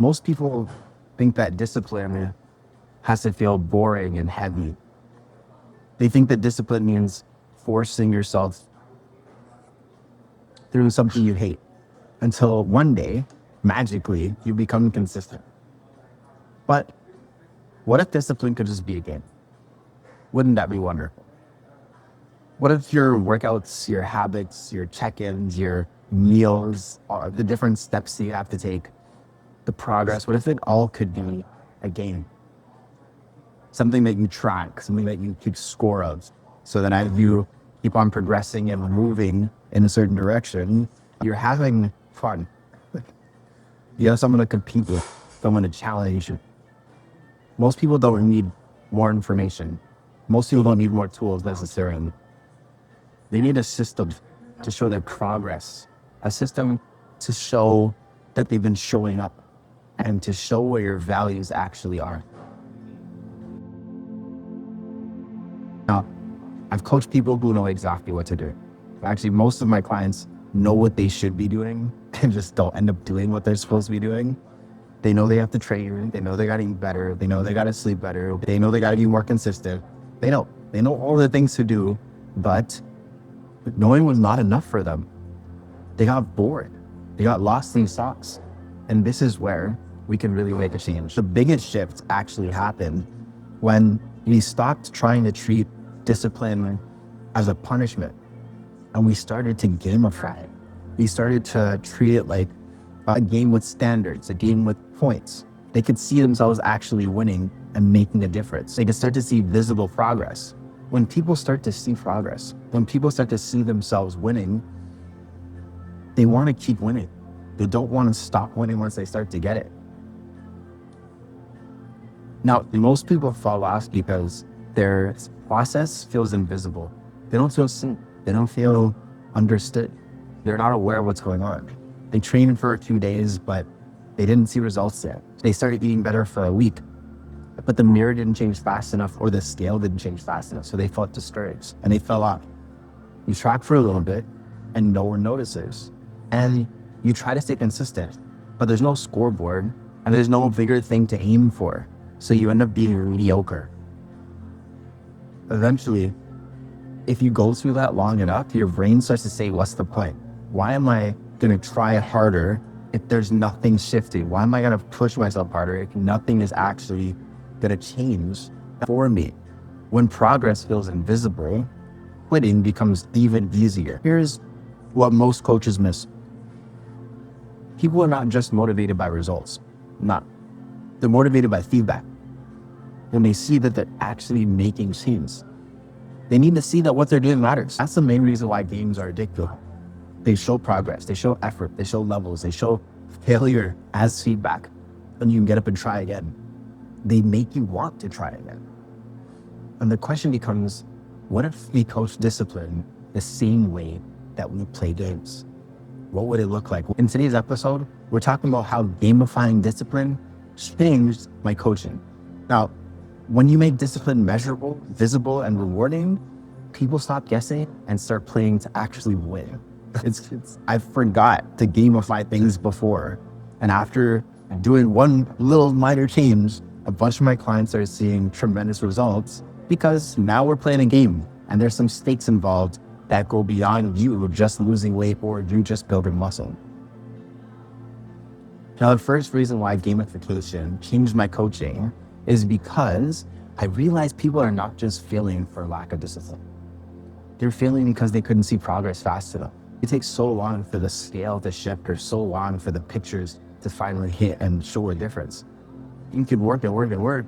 Most people think that discipline has to feel boring and heavy. They think that discipline means forcing yourself through something you hate until one day, magically, you become consistent. But what if discipline could just be a game? Wouldn't that be wonderful? What if your workouts, your habits, your check-ins, your meals, the different steps that you have to take, the progress, what if it all could be a game? Something that you track, something that you keep score of, so that as you keep on progressing and moving in a certain direction, you're having fun. You have someone to compete with, someone to challenge you. Most people don't need more information. Most people don't need more tools necessarily. They need a system to show their progress, a system to show that they've been showing up, and to show where your values actually are. Now, I've coached people who know exactly what to do. Actually, most of my clients know what they should be doing and just don't end up doing what they're supposed to be doing. They know they have to train. They know they got to eat better. They know they got to sleep better. They know they got to be more consistent. They know all the things to do, but knowing was not enough for them. They got bored. They got lost in socks. And this is where we can really make a change. The biggest shift actually happened when we stopped trying to treat discipline as a punishment, and we started to gamify it. We started to treat it like a game with standards, a game with points. They could see themselves actually winning and making a difference. They could start to see visible progress. When people start to see progress, when people start to see themselves winning, they want to keep winning. They don't want to stop winning once they start to get it. Now, most people fall off because their process feels invisible. They don't feel seen. They don't feel understood. They're not aware of what's going on. They trained for 2 days, but they didn't see results yet. They started eating better for a week, but the mirror didn't change fast enough, or the scale didn't change fast enough. So they felt discouraged and they fell off. You track for a little bit and no one notices. And you try to stay consistent, but there's no scoreboard and there's no bigger thing to aim for. So you end up being mediocre. Eventually, if you go through that long enough, your brain starts to say, what's the point? Why am I going to try harder if there's nothing shifting? Why am I going to push myself harder if nothing is actually going to change for me? When progress feels invisible, quitting becomes even easier. Here's what most coaches miss. People are not just motivated by results. Not. They're motivated by feedback. When they see that they're actually making change, they need to see that what they're doing matters. That's the main reason why games are addictive. They show progress, they show effort, they show levels, they show failure as feedback. And you can get up and try again. They make you want to try again. And the question becomes, what if we coach discipline the same way that we play games? What would it look like? In today's episode, we're talking about how gamifying discipline changed my coaching. Now, when you make discipline measurable, visible, and rewarding, people stop guessing and start playing to actually win. I forgot to gamify things before. And after doing one little minor change, a bunch of my clients are seeing tremendous results because now we're playing a game and there's some stakes involved that go beyond you just losing weight or you just building muscle. Now, the first reason why gamification changed my coaching is because I realized people are not just failing for lack of discipline. They're failing because they couldn't see progress fast enough. It takes so long for the scale to shift, or so long for the pictures to finally hit and show a difference. You can work and work and work,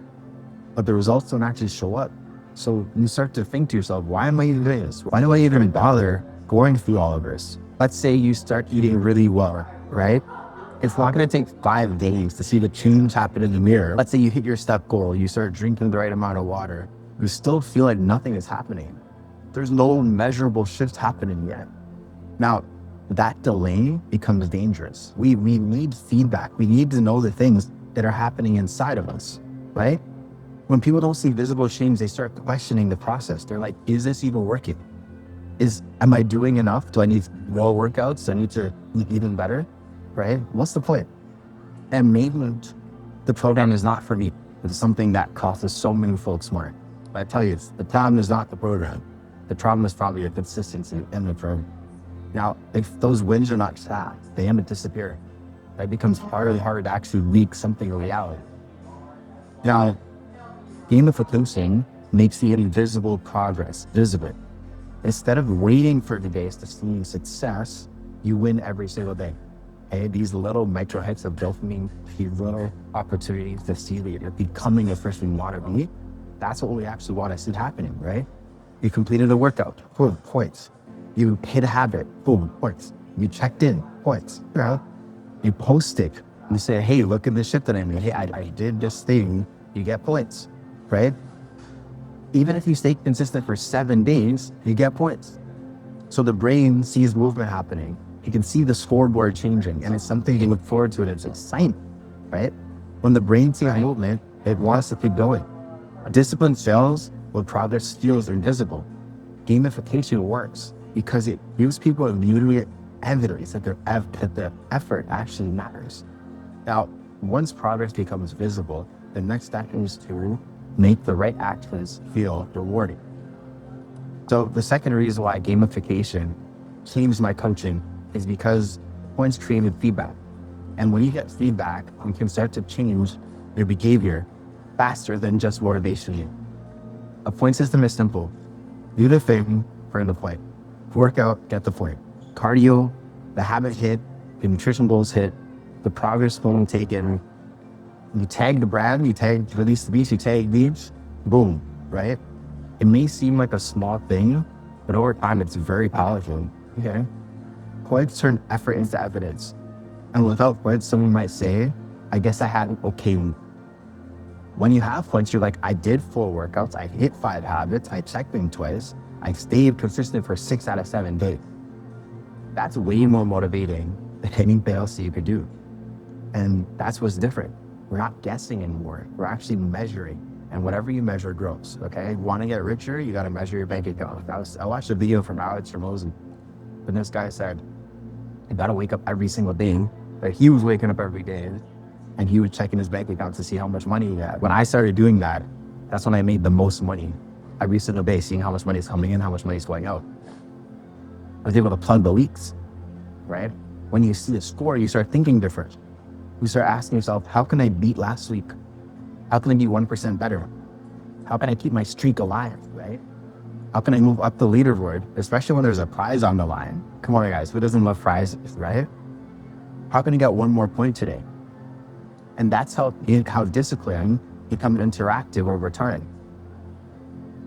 but the results don't actually show up. So you start to think to yourself, why am I even doing this? Why do I even bother going through all of this? Let's say you start eating really well, right? It's not going to take 5 days to see the change happen in the mirror. Let's say you hit your step goal, you start drinking the right amount of water. You still feel like nothing is happening. There's no measurable shift happening yet. Now, that delay becomes dangerous. We need feedback. We need to know the things that are happening inside of us, right? When people don't see visible change, they start questioning the process. They're like, is this even working? Am I doing enough? Do I need more workouts? Do I need to eat even better? Right? What's the point? And maybe the program is not for me. It's something that causes so many folks more. But I tell you, the problem is not the program. The problem is probably your consistency in the program. Now, if those wins are not stacked, they end up disappearing. It becomes really hard to actually leak something in reality. Now, gamification makes the invisible progress visible. Instead of waiting for the days to see success, you win every single day. Okay? These little micro hits of dopamine, these little opportunities to see that you're becoming a person you want to be, that's what we actually want to see happening, right? You completed a workout, boom, points. You hit a habit, boom, points. You checked in, points. You post it. You say, hey, look at this shit that I made. Hey, I did this thing. You get points, right? Even if you stay consistent for 7 days, you get points. So the brain sees movement happening. You can see the scoreboard changing, and it's something you look forward to, and it's exciting, right? When the brain sees movement, it wants to keep going. Discipline fails when progress feels invisible. Gamification works because it gives people immediate evidence that the effort actually matters. Now, once progress becomes visible, the next step is to make the right actions feel rewarding. So the second reason why gamification changed my coaching is because points created feedback. And when you get feedback, you can start to change your behavior faster than just motivation. A point system is simple. Do the thing for the point. Workout, get the point. Cardio, the habit hit, the nutrition goals hit, the progress goal taken. You tag the brand, you tag Release the Beast, you tag Beach, boom, right? It may seem like a small thing, but over time it's very powerful, okay? Points turn effort into evidence. And without points, someone might say, I guess I had an okay week. When you have points, you're like, I did 4 workouts, I hit 5 habits, I checked them twice, I stayed consistent for 6 out of 7 days. That's way more motivating than anything else that you could do. And that's what's different. We're not guessing anymore. We're actually measuring. And whatever you measure grows, okay? Want to get richer, you got to measure your bank account. I watched a video from Alex Ramosi, and this guy said, you got to wake up every single day. But he was waking up every day, and he was checking his bank account to see how much money he had. When I started doing that, that's when I made the most money. Every single day, seeing how much money is coming in, how much money is going out. I was able to plug the leaks, right? When you see the score, you start thinking different. You start asking yourself, how can I beat last week? How can I be 1% better? How can I keep my streak alive, right? How can I move up the leaderboard, especially when there's a prize on the line? Come on, guys, who doesn't love prizes, right? How can I get 1 more point today? And that's how discipline becomes interactive over time.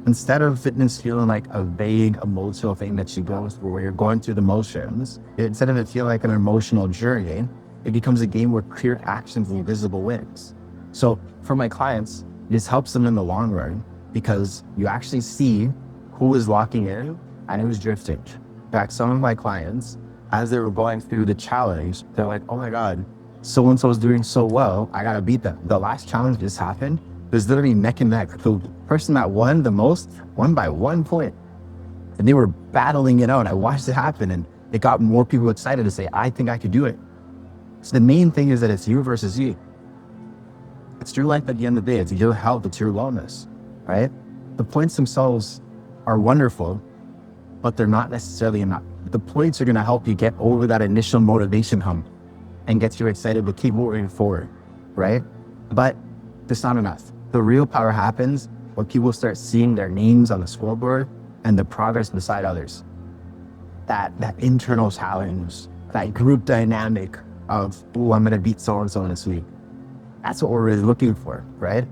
Instead of fitness feeling like a vague emotional thing that you go through where you're going through the motions, instead of it feeling like an emotional journey, it becomes a game where clear actions and visible wins. So for my clients, this helps them in the long run because you actually see who is locking in and who's drifting. In fact, some of my clients, as they were going through the challenge, they're like, oh my God, so-and-so is doing so well, I gotta beat them. The last challenge just happened, there's literally neck and neck. The person that won the most won by 1 point. And they were battling it out. I watched it happen and it got more people excited to say, I think I could do it. So the main thing is that it's you versus you. It's your life at the end of the day. It's your health, it's your wellness, right? The points themselves are wonderful, but they're not necessarily enough. The points are gonna help you get over that initial motivation hump and get you excited to keep moving forward, right? But that's not enough. The real power happens when people start seeing their names on the scoreboard and the progress beside others. That internal challenge, that group dynamic of, oh, I'm gonna beat so-and-so this week. That's what we're really looking for, right?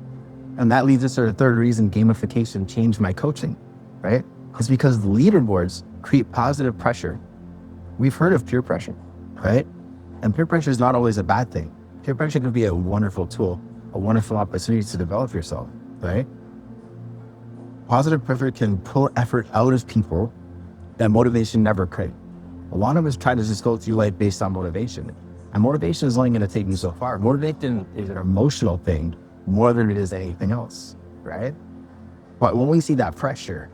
And that leads us to the third reason gamification changed my coaching, right? It's because the leaderboards create positive pressure. We've heard of peer pressure, right? And peer pressure is not always a bad thing. Peer pressure can be a wonderful tool, a wonderful opportunity to develop yourself, right? Positive pressure can pull effort out of people that motivation never could. A lot of us try to just go through life based on motivation. And motivation is only going to take you so far. Motivation is an emotional thing more than it is anything else, right? But when we see that pressure,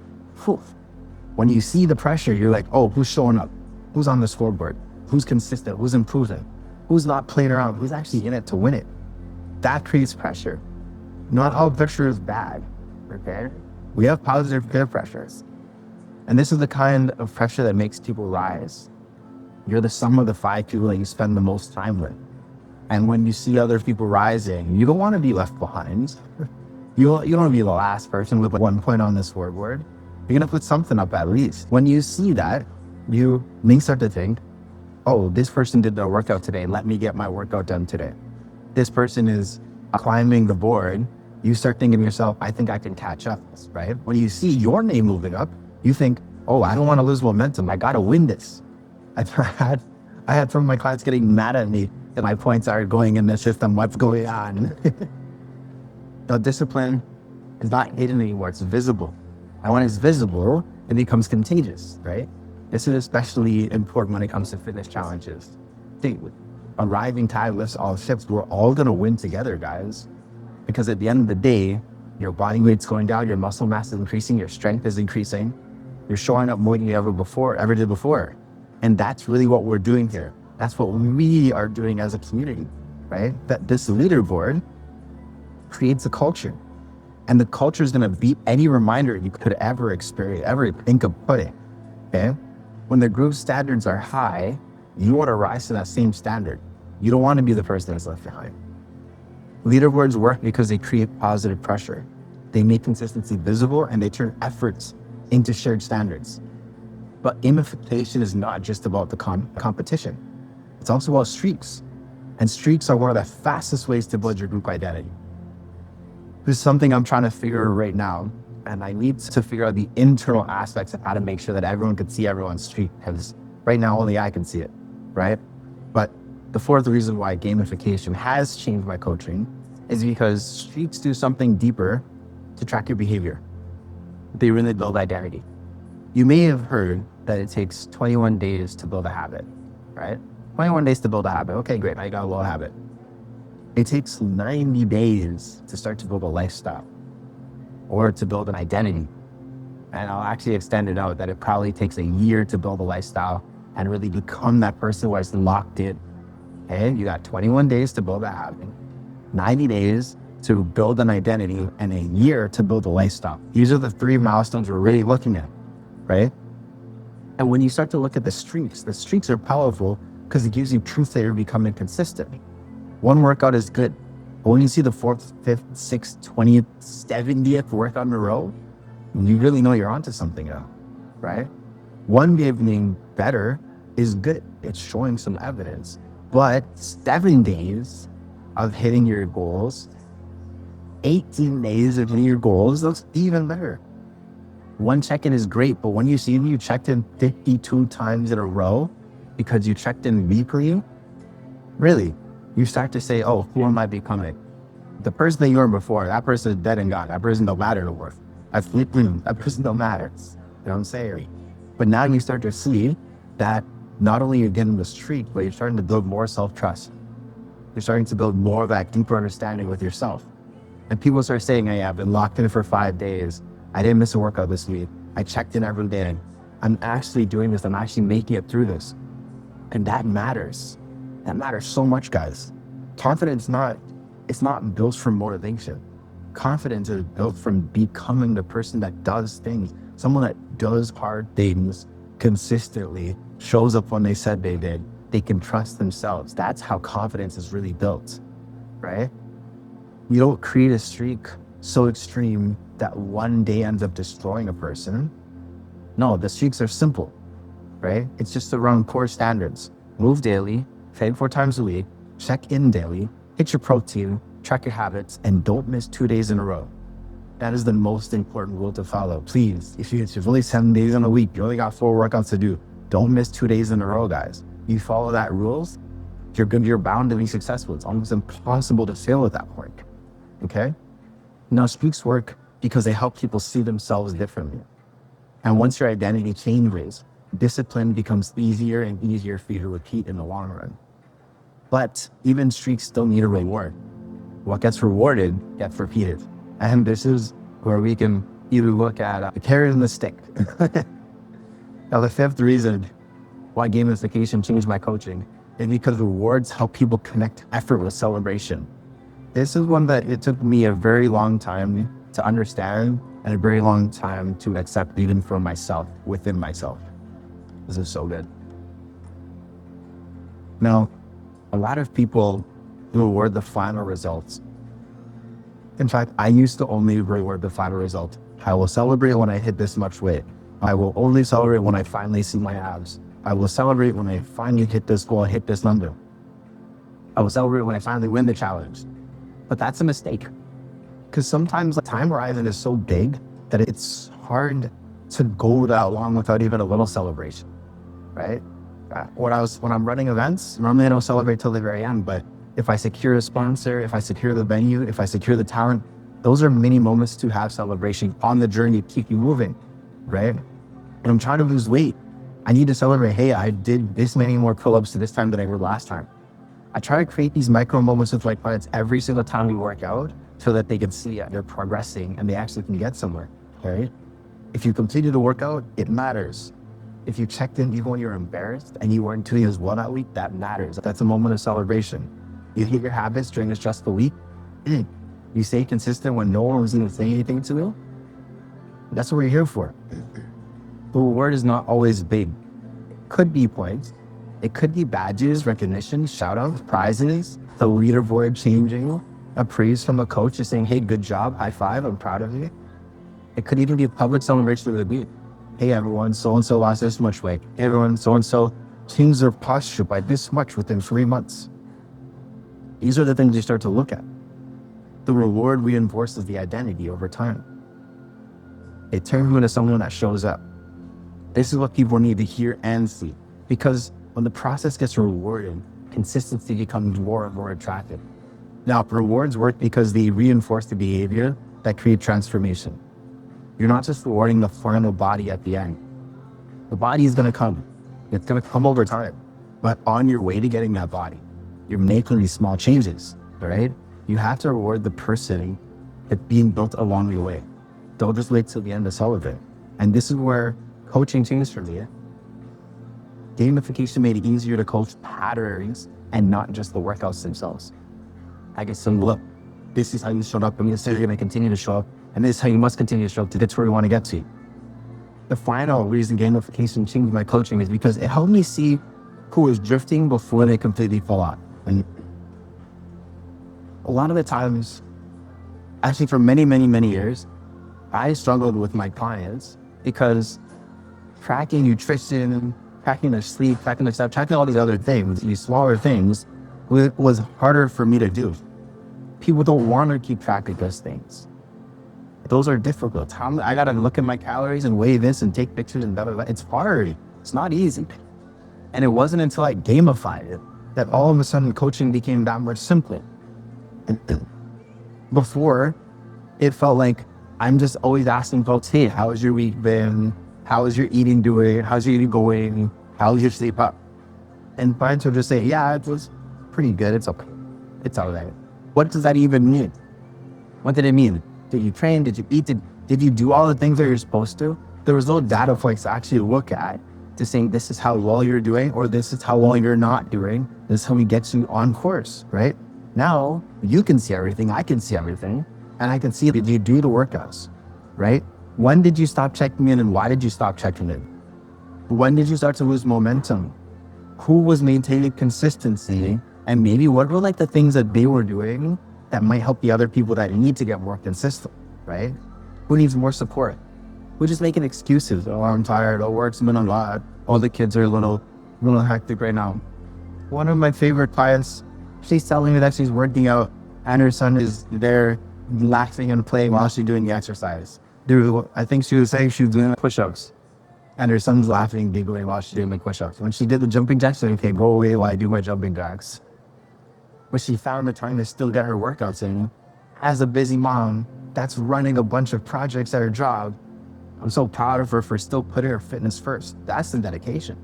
when you see the pressure, you're like, oh, who's showing up? Who's on the scoreboard? Who's consistent? Who's improving? Who's not playing around? Who's actually in it to win it? That creates pressure. Not all pressure is bad, okay? We have positive peer pressures. And this is the kind of pressure that makes people rise. You're the sum of the 5 people that you spend the most time with. And when you see other people rising, you don't want to be left behind. You don't want to be the last person with 1 point on the scoreboard. You're going to put something up at least. When you see that, you may start to think, oh, this person did their workout today. Let me get my workout done today. This person is climbing the board. You start thinking to yourself, I think I can catch up, right? When you see your name moving up, you think, oh, I don't want to lose momentum. I got to win this. I had some of my clients getting mad at me that my points are going in the system. What's going on? The discipline is not hidden anymore. It's visible. And when it's visible, it becomes contagious, right? This is especially important when it comes to fitness challenges. Think, a rising tide lifts all ships. We're all going to win together, guys. Because at the end of the day, your body weight's going down, your muscle mass is increasing, your strength is increasing. You're showing up more than you ever did before. And that's really what we're doing here. That's what we are doing as a community, right? That this leaderboard creates a culture. And the culture is going to beat any reminder you could ever experience, ever think of putting, okay? When the group standards are high, you want to rise to that same standard. You don't want to be the person that's left behind. Leaderboards work because they create positive pressure. They make consistency visible and they turn efforts into shared standards. But gamification is not just about the competition. It's also about streaks. And streaks are one of the fastest ways to build your group identity. This is something I'm trying to figure out right now. And I need to figure out the internal aspects of how to make sure that everyone can see everyone's streak. Because right now, only I can see it, right? But the fourth reason why gamification has changed my coaching is because streaks do something deeper to track your behavior. They really build identity. You may have heard that it takes 21 days to build a habit, right? 21 days to build a habit. Okay, great. Now you got a little habit. It takes 90 days to start to build a lifestyle or to build an identity. And I'll actually extend it out that it probably takes a year to build a lifestyle and really become that person where it's locked in. Okay, you got 21 days to build a habit, 90 days to build an identity, and a year to build a lifestyle. These are the 3 milestones we're really looking at, right? And when you start to look at the streaks are powerful because it gives you proof that you're becoming consistent. One workout is good, but when you see the 4th, 5th, 6th, 20th, 70th workout in a row, you really know you're onto something now, right? One day being better is good. It's showing some evidence. But 7 days of hitting your goals, 18 days of hitting your goals, looks even better. One check-in is great, but when you see you checked in 52 times in a row because you checked in weekly, really, you start to say, oh, who am I becoming? The person that you were before, that person is dead and gone. That person don't matter no more. That person don't matter. You know what I'm saying? But now you start to see that not only you're getting the streak, but you're starting to build more self-trust. You're starting to build more of that deeper understanding with yourself. And people start saying, hey, I've been locked in for 5 days. I didn't miss a workout this week. I checked in every day. I'm actually doing this. I'm actually making it through this. And that matters. That matters so much, guys. Confidence it's not built from motivation. Confidence is built from becoming the person that does things. Someone that does hard things consistently, shows up when they said they did. They can trust themselves. That's how confidence is really built, right? You don't create a streak so extreme that one day ends up destroying a person. No, the streaks are simple, right? It's just around core standards. Move daily, train 4 times a week, check in daily, hit your protein, track your habits, and don't miss 2 days in a row. That is the most important rule to follow. Please, if you've only 7 days in a week, you only got 4 workouts to do, don't miss 2 days in a row, guys. You follow that rules, you're bound to be successful. It's almost impossible to fail at that point, okay? Now, streaks work because they help people see themselves differently. And once your identity changes, discipline becomes easier and easier for you to repeat in the long run. But even streaks still need a reward. What gets rewarded gets repeated. And this is where we can either look at the carrot and the stick. Now, the 5th reason why gamification changed my coaching and because rewards help people connect effort with celebration. This is one that it took me a very long time to understand and a very long time to accept even for myself, within myself. This is so good. Now, a lot of people reward the final results. In fact, I used to only reward the final result. I will celebrate when I hit this much weight. I will only celebrate when I finally see my abs. I will celebrate when I finally hit this goal and hit this number. I will celebrate when I finally win the challenge. But that's a mistake. Because sometimes the time horizon is so big that it's hard to go that long without even a little celebration, right? When I'm running events, normally I don't celebrate till the very end, but if I secure a sponsor, if I secure the venue, if I secure the talent, those are mini moments to have celebration on the journey to keep you moving, right? When I'm trying to lose weight, I need to celebrate, hey, I did this many more pull-ups to this time than I did last time. I try to create these micro moments with my clients every single time we work out so that they can see they're progressing and they actually can get somewhere, right? If you completed a workout, it matters. If you checked in even when you're embarrassed and you weren't doing as well that week, that matters. That's a moment of celebration. You hit your habits during a stressful week. You stay consistent when no one was even saying anything to you. That's what we're here for. The reward is not always big. It could be points. It could be badges, recognition, shout-outs, prizes, the leaderboard changing, a praise from a coach just saying, hey, good job, high five, I'm proud of you. It could even be a public celebration of the week. Hey, everyone, so-and-so lost this much weight. Hey, everyone, so-and-so changed their posture by this much within 3 months. These are the things you start to look at. The reward reinforces the identity over time. It turns you into someone that shows up. This is what people need to hear and see, because when the process gets rewarded, consistency becomes more and more attractive. Now, rewards work because they reinforce the behavior that create transformation. You're not just rewarding the final body at the end. The body is going to come. It's going to come over time. But on your way to getting that body, you're making these small changes, right? You have to reward the person that's being built along your way. Don't just wait till the end to celebrate. And this is where coaching changed for me. Gamification made it easier to coach patterns and not just the workouts themselves. I get some look. This is how you showed up, and this is how you're going to continue to show up, and this is how you must continue to show up to get to where you want to get to. The final reason gamification changed my coaching is because it helped me see who was drifting before they completely fall out. And a lot of the times, actually for many, many, many years, I struggled with my clients because tracking nutrition, tracking their sleep, tracking their stuff, tracking all these other things, these smaller things, was harder for me to do. People don't want to keep track of those things. Those are difficult. I got to look at my calories and weigh this and take pictures and blah, blah, blah. It's hard. It's not easy. And it wasn't until I gamified it that all of a sudden coaching became that much simpler. Before, it felt like I'm just always asking folks, hey, how's your week been? How is your eating doing? How's your eating going? How's your sleep up? And clients will just say, yeah, it was pretty good. It's okay. It's all right. What does that even mean? What did it mean? Did you train? Did you eat? Did you do all the things that you're supposed to? There was no data points to actually look at to saying this is how well you're doing or this is how well you're not doing. This is how we get you on course, right? Now you can see everything. I can see everything. And I can see that you do the workouts, right? When did you stop checking in and why did you stop checking in? When did you start to lose momentum? Who was maintaining consistency? And maybe what were like the things that they were doing that might help the other people that need to get more consistent, right? Who needs more support? We're just making excuses. Oh, I'm tired. Oh, work's been a lot. All the kids are a little hectic right now. One of my favorite clients, she's telling me that she's working out and her son is there laughing and playing while she's doing the exercise. Dude, I think she was saying she was doing push-ups and her son's laughing, giggling while she's doing the push-ups. When she did the jumping jacks, she said, okay, go away while I do my jumping jacks. But she found the time to still get her workouts in. As a busy mom that's running a bunch of projects at her job, I'm so proud of her for still putting her fitness first. That's the dedication.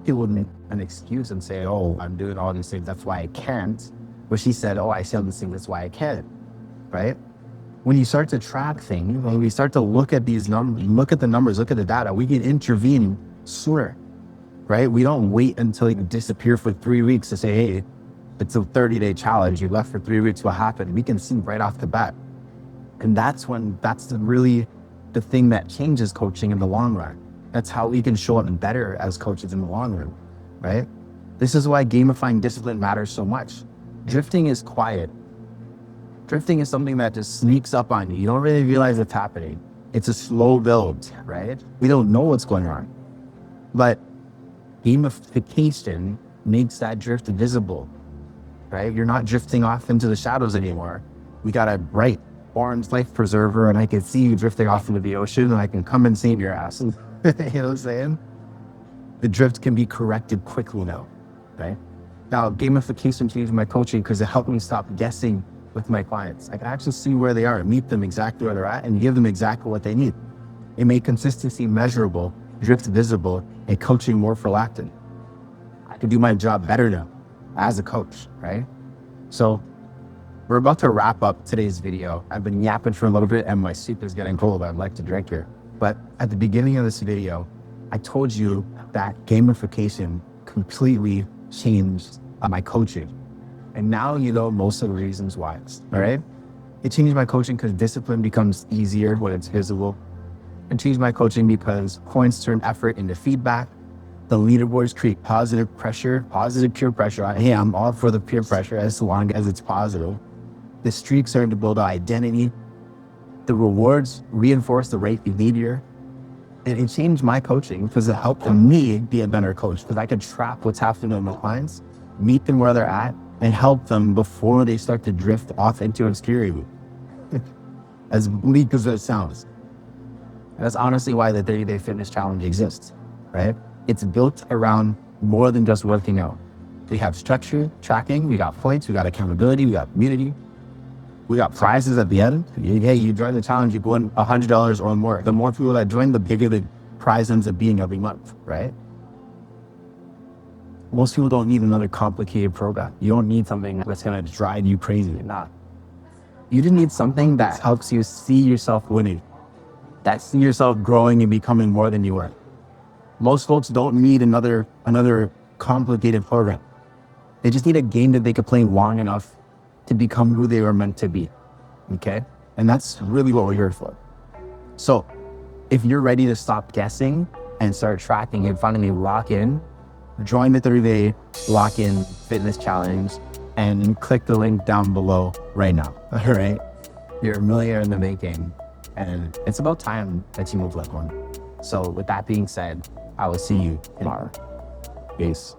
People would make an excuse and say, oh, I'm doing all these things, that's why I can't. But she said, oh, I see all these things, that's why I can, right? When you start to track things, when we start to look at these numbers, look at the numbers, look at the data, we can intervene sooner. right? We don't wait until you disappear for 3 weeks to say, hey, it's a 30-day challenge. You left for 3 weeks. What happened? We can see right off the bat. And that's really the thing that changes coaching in the long run. That's how we can show up better as coaches in the long run, right? This is why gamifying discipline matters so much. Drifting is quiet. Drifting is something that just sneaks up on you. You don't really realize it's happening. It's a slow build, right? We don't know what's going on. But gamification makes that drift visible, right? You're not drifting off into the shadows anymore. We got a bright orange life preserver, and I can see you drifting off into the ocean, and I can come and save your ass. You know what I'm saying? The drift can be corrected quickly now, right? Now, gamification changed my coaching because it helped me stop guessing with my clients. I can actually see where they are, meet them exactly where they're at, and give them exactly what they need. It made consistency measurable, drift visible, and coaching more prolactin. I can do my job better now as a coach, right? So we're about to wrap up today's video. I've been yapping for a little bit and my soup is getting cold. I'd like to drink here. But at the beginning of this video, I told you that gamification completely changed my coaching. And now you know most of the reasons why, all right? It changed my coaching because discipline becomes easier when it's visible. It changed my coaching because points turn effort into feedback. The leaderboards create positive pressure, positive peer pressure. Hey, I'm all for the peer pressure as long as it's positive. The streaks starting to build an identity. The rewards reinforce the right behavior. And it changed my coaching because it helped me be a better coach because I could track what's happening with my clients, meet them where they're at, and help them before they start to drift off into obscurity. As bleak as it sounds. And that's honestly why the 30-Day Fitness Challenge exists, right? It's built around more than just working out. We have structure, tracking, we got points, we got accountability, we got community, we got prizes at the end. Hey, you join the challenge, you win $100 or more. The more people that join, the bigger the prize ends up being every month, right? Most people don't need another complicated program. You don't need something that's gonna drive you crazy. Nah. You just need something that helps you see yourself winning, that see yourself growing and becoming more than you were. Most folks don't need another complicated program. They just need a game that they could play long enough to become who they were meant to be, okay? And that's really what we're here for. So if you're ready to stop guessing and start tracking and finally lock in, join the 30-Day Lock-In Fitness Challenge and click the link down below right now, all right? You're a millionaire in the making, and it's about time that you move like one. So with that being said, I will see you tomorrow. Peace.